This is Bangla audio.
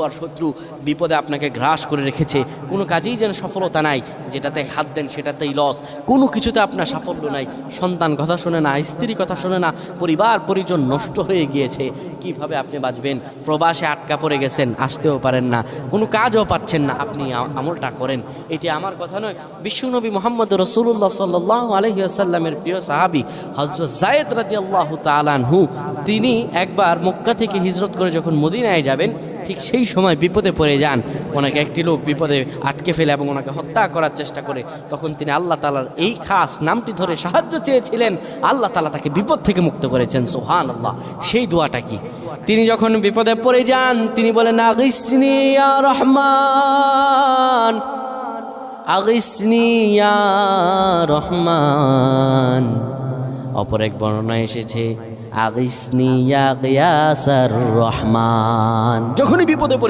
আর শত্রু বিপদে আপনাকে গ্রাস করে রেখেছে, কোনো কাজেই যেন সফলতা নাই, যেটাতে হাত দেন সেটাতেই লস, কোনো কিছুতে আপনার সাফল্য নাই, সন্তান কথা শোনে না, স্ত্রী কথা শোনে না, পরিবার পরিজন নষ্ট হয়ে গিয়েছে, কিভাবে আপনি বাঁচবেন? প্রবাসে আটকা পড়ে গেছেন, আসতেও পারেন না, কোনো কাজও পাচ্ছেন না, আপনি আমলটা করেন। এটি আমার কথা নয়, বিশ্বনবী মুহাম্মদ রাসূলুল্লাহ সাল্লাল্লাহু আলাইহি ওয়াসাল্লামের প্রিয় সাহাবী হযরত যায়েদ রাদিয়াল্লাহু তাআলা আনহু, তিনি একবার মক্কা থেকে হিজরত করে যখন মদিনায় যাবেন, ঠিক সেই সময় বিপদে পড়ে যান। ওনাকে একটি লোক বিপদে আটকে ফেলে এবং ওনাকে হত্যা করার চেষ্টা করে। তখন তিনি আল্লাহ তাআলার এই খাস নামটি ধরে সাহায্য চেয়েছিলেন, আল্লাহ তাআলা তাকে বিপদ থেকে মুক্ত করেছেন। সুবহানাল্লাহ। সেই দোয়াটা কি? তিনি যখন বিপদে পড়ে যান, তিনি বলেন, আগিসনি ইয়া রহমান, আগিসনি ইয়া রহমান। অপর এক বর্ণনায় এসেছে, আগিসনি ইয়া গিয়াসার রহমান। যখনই বিপদে পড়ে